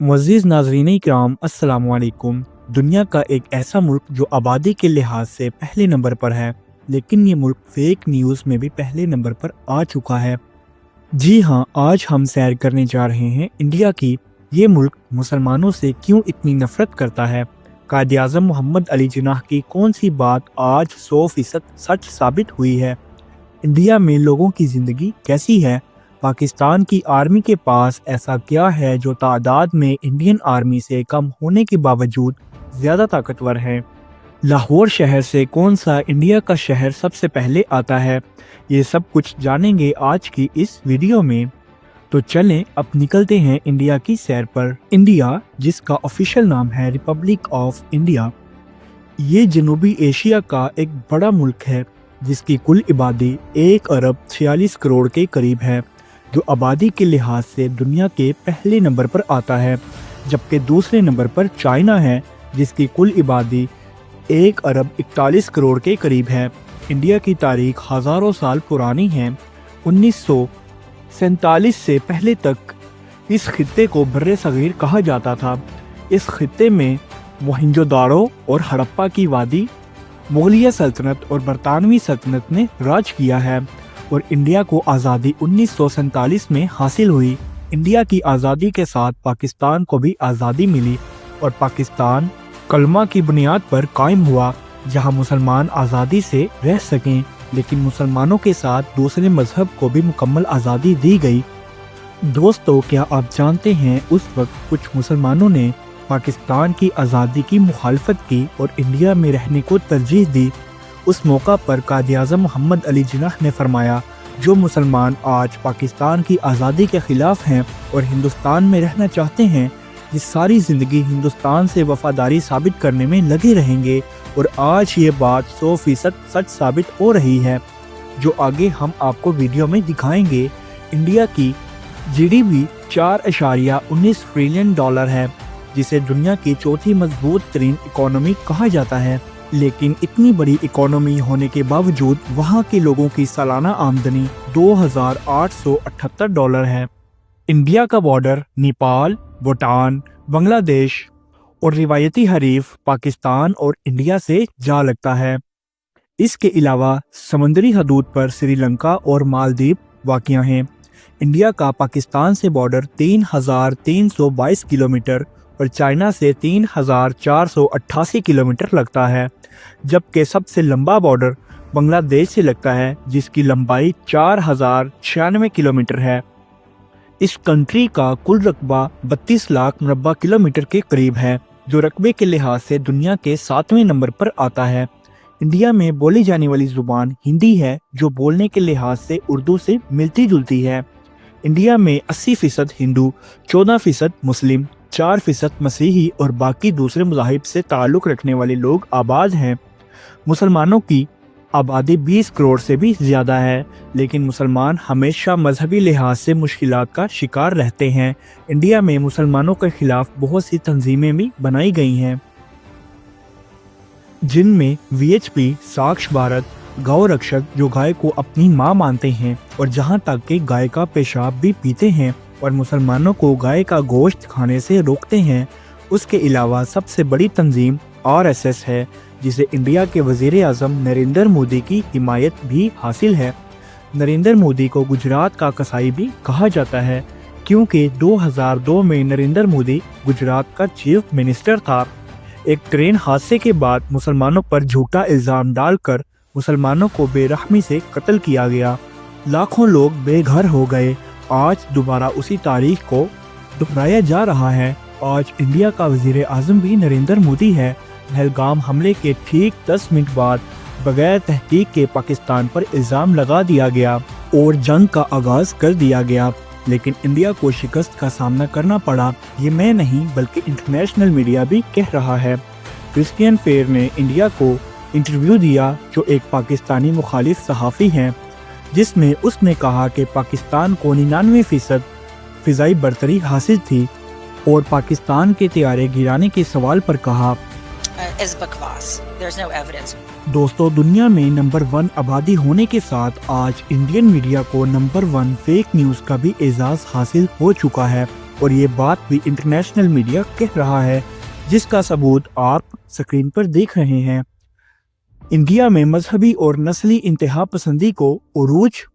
मुअज़्ज़िज़ नाज़रीन इकराम अस्सलाम वालेकुम। दुनिया का एक ऐसा मुल्क जो आबादी के लिहाज से पहले नंबर पर है, लेकिन ये मुल्क फेक न्यूज़ में भी पहले नंबर पर आ चुका है। जी हाँ, आज हम सैर करने जा रहे हैं इंडिया की। ये मुल्क मुसलमानों से क्यों इतनी नफरत करता है? कायद-ए-आज़म मोहम्मद अली जिन्नाह की कौन सी बात आज 100% सच साबित हुई है? इंडिया में लोगों की ज़िंदगी कैसी है? पाकिस्तान की आर्मी के पास ऐसा क्या है जो तादाद में इंडियन आर्मी से कम होने के बावजूद ज़्यादा ताकतवर है? लाहौर शहर से कौन सा इंडिया का शहर सबसे पहले आता है? ये सब कुछ जानेंगे आज की इस वीडियो में। तो चलें अब निकलते हैं इंडिया की सैर पर। इंडिया, जिसका ऑफिशियल नाम है रिपब्लिक ऑफ इंडिया, ये जनूबी एशिया का एक बड़ा मुल्क है जिसकी कुल आबादी 1 अरब 46 करोड़ के करीब है, जो आबादी के लिहाज से दुनिया के पहले नंबर पर आता है, जबकि दूसरे नंबर पर चाइना है जिसकी कुल आबादी 1 अरब 41 करोड़ के करीब है। इंडिया की तारीख हज़ारों साल पुरानी है। 1947 से पहले तक इस खित्ते को बर्रे सगीर कहा जाता था। इस खित्ते में मोहनजोदारो और हड़प्पा की वादी, मुगलिया सल्तनत और बरतानवी सल्तनत ने राज किया है और इंडिया को आज़ादी 1947 में हासिल हुई। इंडिया की आज़ादी के साथ पाकिस्तान को भी आज़ादी मिली और पाकिस्तान कलमा की बुनियाद पर कायम हुआ, जहां मुसलमान आज़ादी से रह सकें, लेकिन मुसलमानों के साथ दूसरे मजहब को भी मुकम्मल आज़ादी दी गई। दोस्तों, क्या आप जानते हैं उस वक्त कुछ मुसलमानों ने पाकिस्तान की आज़ादी की मुखालफत की और इंडिया में रहने को तरजीह दी। उस मौका पर कायद-ए-आज़म मोहम्मद अली जिन्नाह ने फरमाया, जो मुसलमान आज पाकिस्तान की आज़ादी के ख़िलाफ़ हैं और हिंदुस्तान में रहना चाहते हैं, ये सारी ज़िंदगी हिंदुस्तान से वफ़ादारी साबित करने में लगे रहेंगे। और आज ये बात 100% सच साबित हो रही है, जो आगे हम आपको वीडियो में दिखाएंगे। इंडिया की GDP 4.19 ट्रिलियन डॉलर है, जिसे दुनिया की चौथी मजबूत तरीन इकोनॉमी कहा जाता है। लेकिन इतनी बड़ी इकोनॉमी होने के बावजूद वहाँ के लोगों की सालाना आमदनी 2,878 डॉलर है। इंडिया का बॉर्डर नेपाल, भूटान, बांग्लादेश और रिवायती हरीफ पाकिस्तान और इंडिया से जा लगता है। इसके अलावा समुद्री हदूद पर श्रीलंका और मालदीव वाक़िया हैं। इंडिया का पाकिस्तान से बॉर्डर 3,322 किलोमीटर और चाइना से 3,488 किलोमीटर लगता है, जबकि सबसे लंबा बॉर्डर बांग्लादेश से लगता है, जिसकी लंबाई 4,096 किलोमीटर है। इस कंट्री का कुल रकबा 32 लाख मुरब्बा किलोमीटर के करीब है, जो रकबे के लिहाज से दुनिया के 7वें नंबर पर आता है। इंडिया में बोली जाने वाली ज़ुबान हिंदी है, जो बोलने के लिहाज से उर्दू से मिलती जुलती है। इंडिया में 80% हिंदू, 14% मुस्लिम, 4% मसीही और बाकी दूसरे मज़ाहिब से ताल्लुक़ रखने वाले लोग आबाद हैं। मुसलमानों की आबादी 20 करोड़ से भी ज़्यादा है, लेकिन मुसलमान हमेशा मजहबी लिहाज से मुश्किलात का शिकार रहते हैं। इंडिया में मुसलमानों के ख़िलाफ़ बहुत सी तंजीमें भी बनाई गई हैं, जिनमें VHP, साक्ष भारत, गौ रक्षक, जो गाय को अपनी माँ मानते हैं और जहाँ तक कि गाय का पेशाब भी पीते हैं और मुसलमानों को गाय का गोश्त खाने से रोकते हैं। उसके अलावा सबसे बड़ी तंजीम RSS है, जिसे इंडिया के वज़ीर-ए-आज़म नरेंद्र मोदी की हिमायत भी हासिल है। नरेंद्र मोदी को गुजरात का कसाई भी कहा जाता है, क्योंकि 2002 में नरेंद्र मोदी गुजरात का चीफ मिनिस्टर था। एक ट्रेन हादसे के बाद मुसलमानों पर झूठा इल्ज़ाम डालकर मुसलमानों को बेरहमी से कत्ल किया गया। लाखों लोग बेघर हो गए। आज दोबारा उसी तारीख को दोहराया जा रहा है। आज इंडिया का वज़ीर-ए-आज़म भी नरेंद्र मोदी है। पहलगाम हमले के ठीक 10 मिनट बाद बगैर तहकीक के पाकिस्तान पर इल्ज़ाम लगा दिया गया और जंग का आगाज़ कर दिया गया, लेकिन इंडिया को शिकस्त का सामना करना पड़ा। ये मैं नहीं बल्कि इंटरनेशनल मीडिया भी कह रहा है। क्रिश्चियन फेयर ने इंडिया को इंटरव्यू दिया, जो एक पाकिस्तानी मुखालिफ सहाफ़ी हैं, जिसमें उसने कहा कि पाकिस्तान को 99% फ़िज़ाई बरतरी हासिल थी और पाकिस्तान के तैयारे गिराने के सवाल पर कहा, दोस्तों, दुनिया में नंबर 1 आबादी होने के साथ आज इंडियन मीडिया को नंबर 1 फेक न्यूज़ का भी एजाज़ हासिल हो चुका है। اور یہ بات بھی انٹرنیشنل میڈیا کہہ رہا ہے، جس کا ثبوت آپ سکرین پر دیکھ رہے ہیں۔ انڈیا میں مذہبی اور نسلی انتہا پسندی کو عروج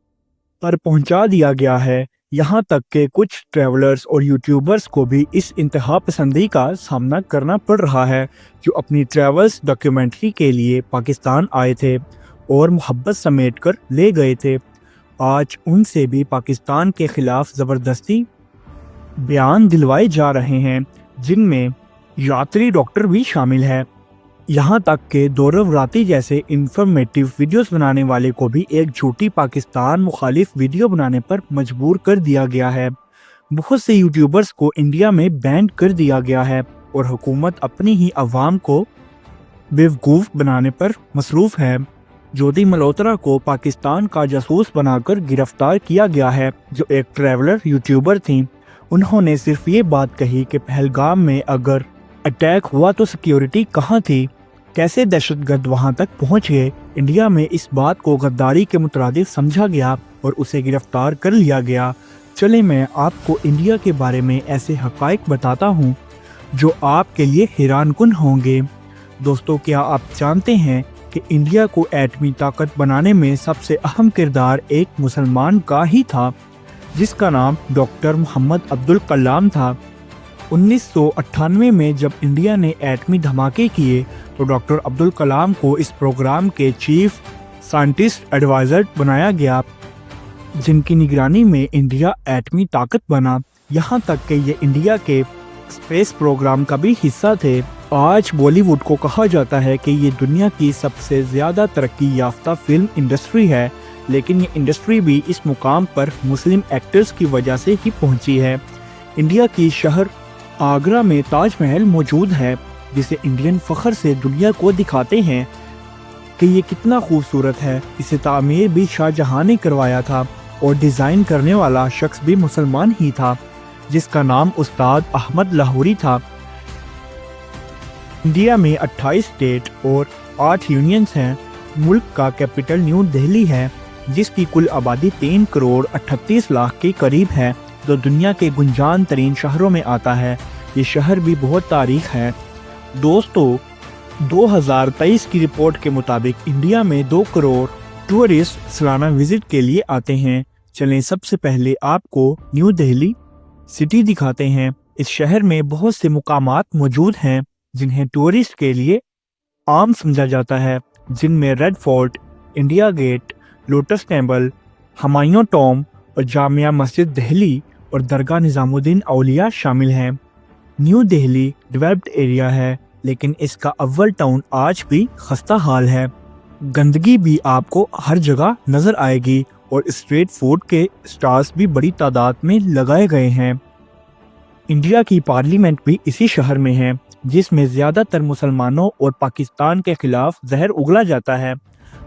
پر پہنچا دیا گیا ہے، یہاں تک کہ کچھ ٹریولرز اور یوٹیوبرز کو بھی اس انتہا پسندی کا سامنا کرنا پڑ رہا ہے، جو اپنی ٹریولز ڈاکیومنٹری کے لیے پاکستان آئے تھے اور محبت سمیٹ کر لے گئے تھے۔ آج ان سے بھی پاکستان کے خلاف زبردستی بیان دلوائے جا رہے ہیں، جن میں یاتری ڈاکٹر بھی شامل ہے۔ یہاں تک کہ دورو راتی جیسے انفارمیٹیو ویڈیوز بنانے والے کو بھی ایک جھوٹی پاکستان مخالف ویڈیو بنانے پر مجبور کر دیا گیا ہے۔ بہت سے یوٹیوبرز کو انڈیا میں بین کر دیا گیا ہے اور حکومت اپنی ہی عوام کو بیوقوف بنانے پر مصروف ہے۔ جودی ملہوترا کو پاکستان کا جاسوس بنا کر گرفتار کیا گیا ہے، جو ایک ٹریولر یوٹیوبر تھیں۔ انہوں نے صرف یہ بات کہی کہ پہلگام میں اگر اٹیک ہوا تو سیکیورٹی کہاں تھی، کیسے دہشت گرد وہاں تک پہنچ گئے۔ انڈیا میں اس بات کو غداری کے مترادف سمجھا گیا اور اسے گرفتار کر لیا گیا۔ چلیں میں آپ کو انڈیا کے بارے میں ایسے حقائق بتاتا ہوں جو آپ کے لیے حیران کن ہوں گے۔ دوستو، کیا آپ جانتے ہیں کہ انڈیا کو ایٹمی طاقت بنانے میں سب سے اہم کردار ایک مسلمان کا ہی تھا، جس کا نام ڈاکٹر محمد عبدالکلام تھا۔ 1998 میں جب انڈیا نے ایٹمی دھماکے کیے تو ڈاکٹر عبدالکلام کو اس پروگرام کے چیف سائنٹسٹ ایڈوائزر بنایا گیا، جن کی نگرانی میں انڈیا ایٹمی طاقت بنا، یہاں تک کہ یہ انڈیا کے اسپیس پروگرام کا بھی حصہ تھے۔ آج بالی ووڈ کو کہا جاتا ہے کہ یہ دنیا کی سب سے زیادہ ترقی یافتہ فلم انڈسٹری ہے، لیکن یہ انڈسٹری بھی اس مقام پر مسلم ایکٹرز کی وجہ سے ہی پہنچی ہے۔ انڈیا کی شہر آگرہ میں تاج محل موجود ہے، جسے انڈین فخر سے دنیا کو دکھاتے ہیں کہ یہ کتنا خوبصورت ہے۔ اسے تعمیر بھی شاہ جہاں نے کروایا تھا اور ڈیزائن کرنے والا شخص بھی مسلمان ہی تھا، جس کا نام استاد احمد لاہوری تھا۔ انڈیا میں 28 اسٹیٹ اور 8 یونینز ہیں۔ ملک کا کیپٹل نیو دہلی ہے، جس کی کل آبادی 3 کروڑ 38 لاکھ کے قریب ہے، جو دنیا کے گنجان ترین شہروں میں آتا ہے۔ یہ شہر بھی بہت تاریخ ہے۔ دوستو، 2023 کی رپورٹ کے مطابق انڈیا میں 2 کروڑ ٹورسٹ سالانہ وزٹ کے لیے آتے ہیں۔ چلیں سب سے پہلے آپ کو نیو دہلی سٹی دکھاتے ہیں۔ اس شہر میں بہت سے مقامات موجود ہیں جنہیں ٹورسٹ کے لیے عام سمجھا جاتا ہے، جن میں Red Fort, India Gate, Lotus Temple, Humayun Tomb اور جامعہ مسجد دہلی اور درگاہ نظام الدین اولیاء شامل ہیں۔ نیو دہلی ڈیولپڈ ایریا ہے، لیکن اس کا اول ٹاؤن آج بھی خستہ حال ہے۔ گندگی بھی آپ کو ہر جگہ نظر آئے گی اور اسٹریٹ فوڈ کے اسٹالز بھی بڑی تعداد میں لگائے گئے ہیں۔ انڈیا کی پارلیمنٹ بھی اسی شہر میں ہے، جس میں زیادہ تر مسلمانوں اور پاکستان کے خلاف زہر اگلا جاتا ہے۔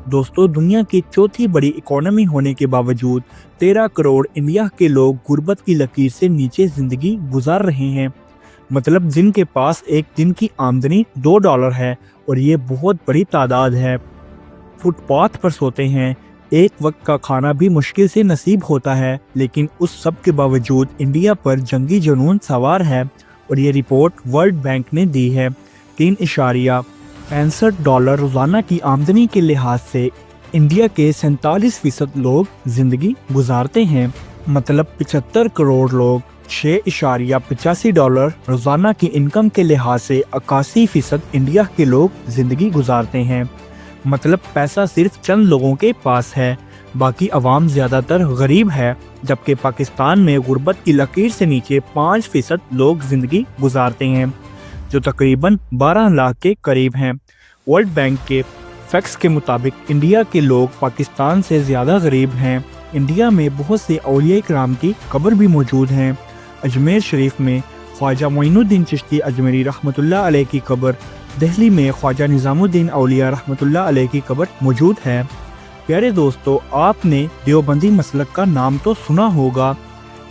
دوستو، دنیا کی چوتھی بڑی اکانومی ہونے کے باوجود 13 کروڑ انڈیا کے لوگ غربت کی لکیر سے نیچے زندگی گزار رہے ہیں، مطلب جن کے پاس ایک دن کی آمدنی $2 ہے، اور یہ بہت بڑی تعداد ہے۔ فٹ پاتھ پر سوتے ہیں، ایک وقت کا کھانا بھی مشکل سے نصیب ہوتا ہے، لیکن اس سب کے باوجود انڈیا پر جنگی جنون سوار ہے، اور یہ رپورٹ ورلڈ بینک نے دی ہے۔ $3.65 روزانہ کی آمدنی کے لحاظ سے انڈیا کے 47% لوگ زندگی گزارتے ہیں، مطلب 75 کروڑ لوگ $6.85 روزانہ کی انکم کے لحاظ سے 81% انڈیا کے لوگ زندگی گزارتے ہیں، مطلب پیسہ صرف چند لوگوں کے پاس ہے، باقی عوام زیادہ تر غریب ہے، جبکہ پاکستان میں غربت کی لکیر سے نیچے 5% لوگ زندگی گزارتے ہیں، جو تقریباً 12 لاکھ کے قریب ہیں۔ ورلڈ بینک کے فیکٹس کے مطابق انڈیا کے لوگ پاکستان سے زیادہ غریب ہیں۔ انڈیا میں بہت سے اولیاء کرام کی قبر بھی موجود ہیں۔ اجمیر شریف میں خواجہ معین الدین چشتی اجمیری رحمۃ اللہ علیہ کی قبر، دہلی میں خواجہ نظام الدین اولیاء رحمۃ اللہ علیہ کی قبر موجود ہے۔ پیارے دوستو، آپ نے دیوبندی مسلک کا نام تو سنا ہوگا۔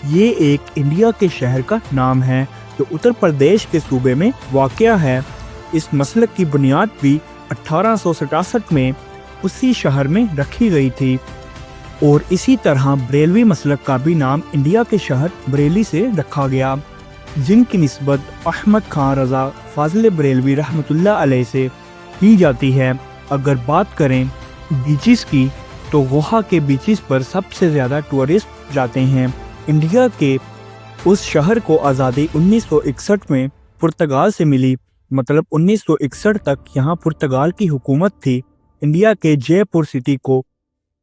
یہ ایک انڈیا کے شہر کا نام ہے جو اتر پردیش کے صوبے میں واقع ہے۔ اس مسلک کی بنیاد بھی 1867 میں اسی شہر میں رکھی گئی تھی، اور اسی طرح بریلوی مسلک کا بھی نام انڈیا کے شہر بریلی سے رکھا گیا۔ जिनकी निस्बत अहमद खान रज़ा फाजिल बरेलवी रहमतुल्लाह अलैह से की जाती है। अगर बात करें बीचेस की तो गोवा के बीचेस पर सबसे ज़्यादा टूरिस्ट जाते हैं। इंडिया के उस शहर को आज़ादी 1961 में पुर्तगाल से मिली, मतलब 1961 तक यहाँ पुर्तगाल की हुकूमत थी। इंडिया के जयपुर सिटी को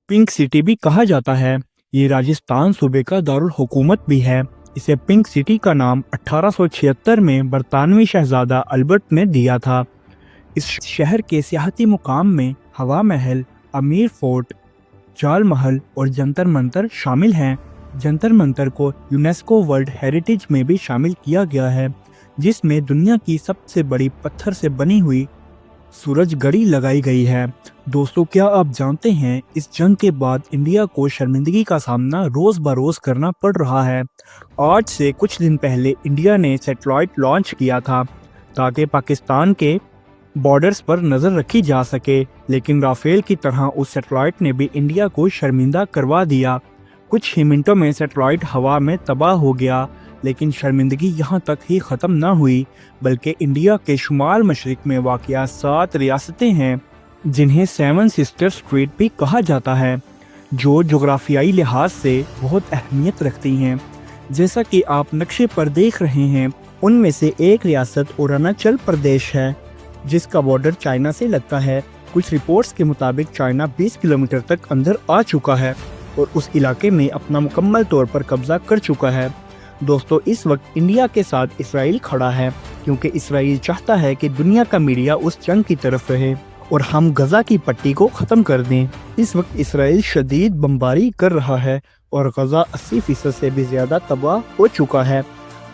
पिंक सिटी भी कहा जाता है। ये राजस्थान सूबे का दारुल हुकूमत भी है। इसे पिंक सिटी का नाम 1876 में बरतानवी शहजादा अल्बर्ट ने दिया था। इस शहर के सियाहती मुकाम में हवा महल, अमीर फोर्ट, जाल महल और जंतर मंतर शामिल हैं। जंतर मंतर को यूनेस्को वर्ल्ड हेरिटेज में भी शामिल किया गया है, जिसमें दुनिया की सबसे बड़ी पत्थर से बनी हुई सूरज घड़ी लगाई गई है। दोस्तों, क्या आप जानते हैं इस जंग के बाद इंडिया को शर्मिंदगी का सामना रोज़ बरोज़ करना पड़ रहा है। आज से कुछ दिन पहले इंडिया ने सैटेलाइट लॉन्च किया था ताकि पाकिस्तान के बॉर्डर्स पर नज़र रखी जा सके, लेकिन राफेल की तरह उस सैटेलाइट ने भी इंडिया को शर्मिंदा करवा दिया। कुछ ही मिनटों में सैटेलाइट हवा में तबाह हो गया, लेकिन शर्मिंदगी यहाँ तक ही ख़त्म न हुई, बल्कि इंडिया के शुमाल मशरिक में वाक़या 7 रियासतें हैं जिन्हें 7 सिस्टर स्ट्रीट भी कहा जाता है, जो जोग्राफियाई लिहाज से बहुत अहमियत रखती हैं। जैसा कि आप नक्शे पर देख रहे हैं, उनमें से एक रियासत अरुणाचल प्रदेश है, जिसका बॉर्डर चाइना से लगता है। कुछ रिपोर्ट्स के मुताबिक चाइना 20 किलोमीटर तक अंदर आ चुका है और उस इलाके में अपना मुकम्मल तौर पर कब्जा कर चुका है। दोस्तों, इस वक्त इंडिया के साथ इसराइल खड़ा है, क्योंकि इसराइल चाहता है कि दुनिया का मीडिया उस जंग की तरफ रहे और हम गजा की पट्टी को ख़त्म कर दें। इस वक्त इसराइल शदीद बमबारी कर रहा है और गजा 80% से भी ज़्यादा तबाह हो चुका है।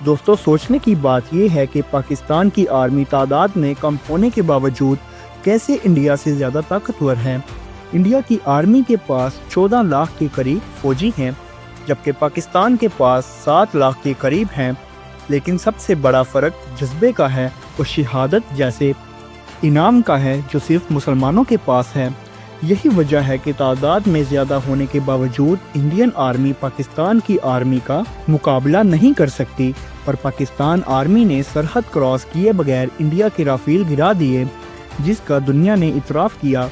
दोस्तों, सोचने की बात यह है कि पाकिस्तान की आर्मी तादाद में कम होने के बावजूद कैसे इंडिया से ज़्यादा ताकतवर है। इंडिया की आर्मी के पास 14 लाख के करीब फौजी हैं, जबकि पाकिस्तान के पास 7 लाख के करीब हैं। लेकिन सबसे बड़ा फ़र्क जज्बे का है और शहादत जैसे इनाम का है, जो सिर्फ मुसलमानों के पास है। यही वजह है कि तादाद में ज़्यादा होने के बावजूद इंडियन आर्मी पाकिस्तान की आर्मी का मुकाबला नहीं कर सकती और पाकिस्तान आर्मी ने सरहद क्रॉस किए बगैर इंडिया के राफेल गिरा दिए, जिसका दुनिया ने इतराफ़ किया।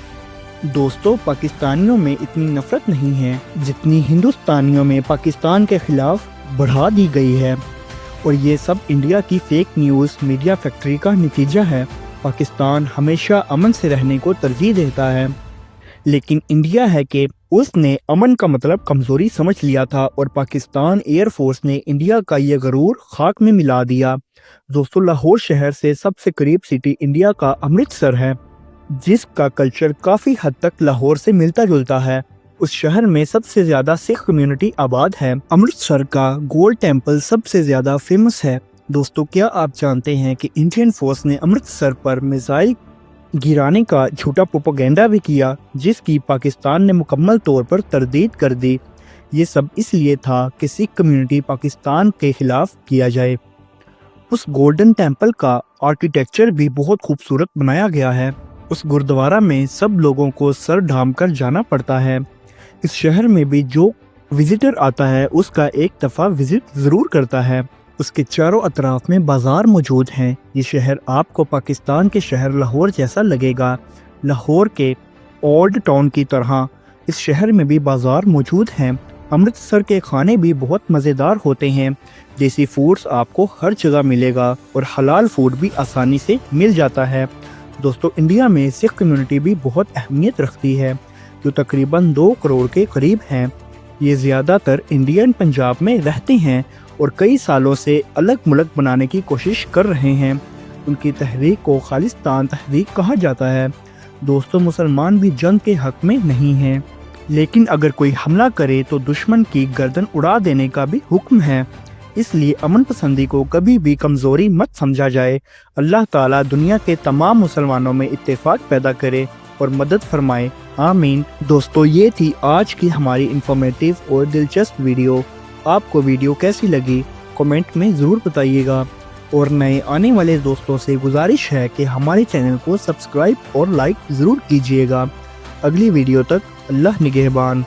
दोस्तों, पाकिस्तानियों में इतनी नफरत नहीं है जितनी हिंदुस्तानियों में पाकिस्तान के खिलाफ बढ़ा दी गई है, और ये सब इंडिया की फेक न्यूज़ मीडिया फैक्ट्री का नतीजा है। पाकिस्तान हमेशा अमन से रहने को तरजीह देता है, लेकिन इंडिया है कि उसने अमन का मतलब कमज़ोरी समझ लिया था और पाकिस्तान एयरफोर्स ने इंडिया का ये गरूर खाक में मिला दिया। दोस्तों, लाहौर शहर से सबसे करीब सिटी इंडिया का अमृतसर है, जिसका कल्चर काफ़ी हद तक लाहौर से मिलता जुलता है। उस शहर में सबसे ज़्यादा सिख कम्युनिटी आबाद है। अमृतसर का गोल्ड टेम्पल सबसे ज़्यादा फेमस है। दोस्तों, क्या आप जानते हैं कि इंडियन फोर्स ने अमृतसर पर मिसाइल गिराने का झूठा प्रोपेगेंडा भी किया, जिसकी पाकिस्तान ने मुकम्मल तौर पर तरदीद कर दी। ये सब इसलिए था कि सिख कम्युनिटी पाकिस्तान के खिलाफ किया जाए। उस गोल्डन टेम्पल का आर्किटेक्चर भी बहुत खूबसूरत बनाया गया है। उस गुरुद्वारा में सब लोगों को सर ढाम कर जाना पड़ता है। इस शहर में भी जो विजिटर आता है उसका एक दफ़ा विजिट ज़रूर करता है। उसके चारों अतराफ में बाज़ार मौजूद हैं। ये शहर आपको पाकिस्तान के शहर लाहौर जैसा लगेगा। लाहौर के ओल्ड टाउन की तरह इस शहर में भी बाज़ार मौजूद हैं। अमृतसर के खाने भी बहुत मज़ेदार होते हैं। देसी फूड्स आपको हर जगह मिलेगा और हलाल फूड भी आसानी से मिल जाता है। दोस्तों, इंडिया में सिख कम्युनिटी भी बहुत अहमियत रखती है, जो तकरीबन 2 करोड़ के करीब हैं। ये ज़्यादातर इंडियन पंजाब में रहते हैं और कई सालों से अलग मुल्क बनाने की कोशिश कर रहे हैं। उनकी तहरीक को खालिस्तान तहरीक कहा जाता है। दोस्तों, मुसलमान भी जंग के हक़ में नहीं हैं, लेकिन अगर कोई हमला करे तो दुश्मन की गर्दन उड़ा देने का भी हुक्म है। इसलिए अमन पसंदी को कभी भी कमज़ोरी मत समझा जाए। अल्लाह ताला दुनिया के तमाम मुसलमानों में इत्तेफाक पैदा करे और मदद फरमाए, आमीन। दोस्तों, ये थी आज की हमारी इंफॉर्मेटिव और दिलचस्प वीडियो। आपको वीडियो कैसी लगी कमेंट में ज़रूर बताइएगा, और नए आने वाले दोस्तों से गुजारिश है कि हमारे चैनल को सब्सक्राइब और लाइक ज़रूर कीजिएगा। अगली वीडियो तक अल्लाह निगहबान।